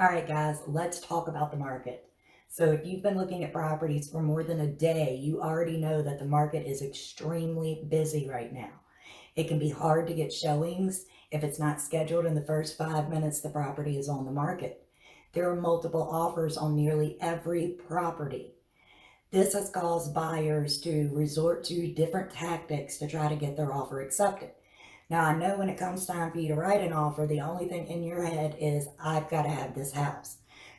All right, guys, let's talk about the market. So, if you've been looking at properties for more than a day, you already know that the market is extremely busy right now. It can be hard to get showings if it's not scheduled in the first 5 minutes the property is on the market. There are multiple offers on nearly every property. This has caused buyers to resort to different tactics to try to get their offer accepted. Now, I know when it comes time for you to write an offer, the only thing in your head is, I've got to have this house.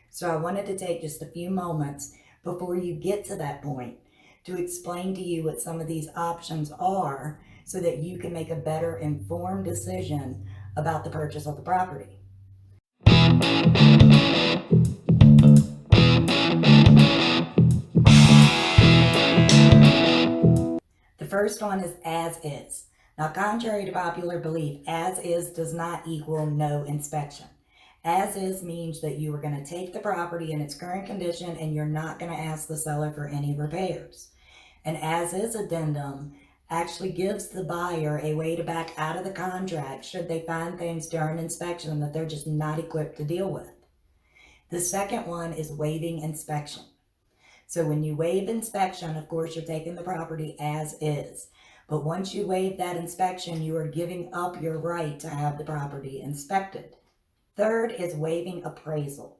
So I wanted to take just a few moments before you get to that point to explain to you what some of these options are so that you can make a better informed decision about the purchase of the property. The first one is as is. Now, contrary to popular belief, as is does not equal no inspection. As is means that you are going to take the property in its current condition and you're not going to ask the seller for any repairs. An as is addendum actually gives the buyer a way to back out of the contract should they find things during inspection that they're just not equipped to deal with. The second one is waiving inspection. So when you waive inspection, of course, you're taking the property as is. But once you waive that inspection, you are giving up your right to have the property inspected. Third is waiving appraisal.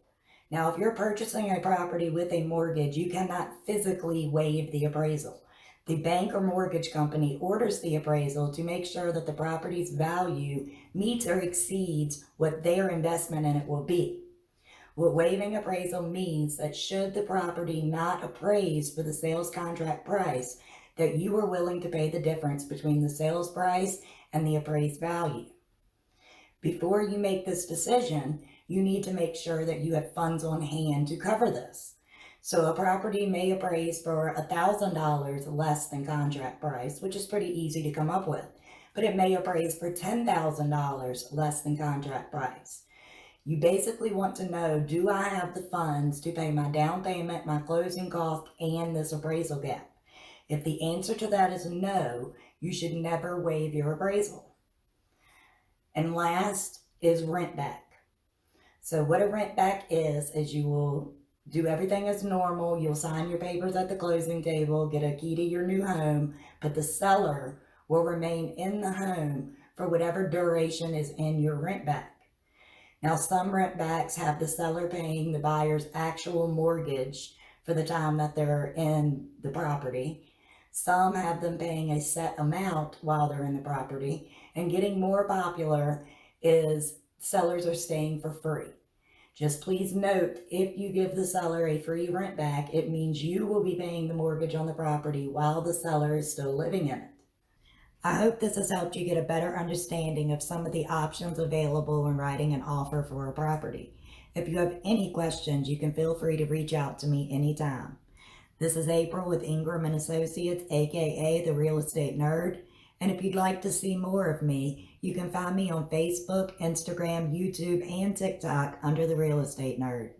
Now, if you're purchasing a property with a mortgage, you cannot physically waive the appraisal. The bank or mortgage company orders the appraisal to make sure that the property's value meets or exceeds what their investment in it will be. What waiving appraisal means that should the property not appraise for the sales contract price, that you are willing to pay the difference between the sales price and the appraised value. Before you make this decision, you need to make sure that you have funds on hand to cover this. So a property may appraise for $1,000 less than contract price, which is pretty easy to come up with, but it may appraise for $10,000 less than contract price. You basically want to know, do I have the funds to pay my down payment, my closing cost, and this appraisal gap? If the answer to that is no, you should never waive your appraisal. And last is rent back. So what a rent back is you will do everything as normal. You'll sign your papers at the closing table, get a key to your new home, but the seller will remain in the home for whatever duration is in your rent back. Now, some rent backs have the seller paying the buyer's actual mortgage for the time that they're in the property. Some have them paying a set amount while they're in the property. And getting more popular is sellers are staying for free. Just please note, if you give the seller a free rent back, it means you will be paying the mortgage on the property while the seller is still living in it. I hope this has helped you get a better understanding of some of the options available when writing an offer for a property. If you have any questions, you can feel free to reach out to me anytime. This is April with Ingram Associates, aka The Real Estate Nerd. And if you'd like to see more of me, you can find me on Facebook, Instagram, YouTube, and TikTok under The Real Estate Nerd.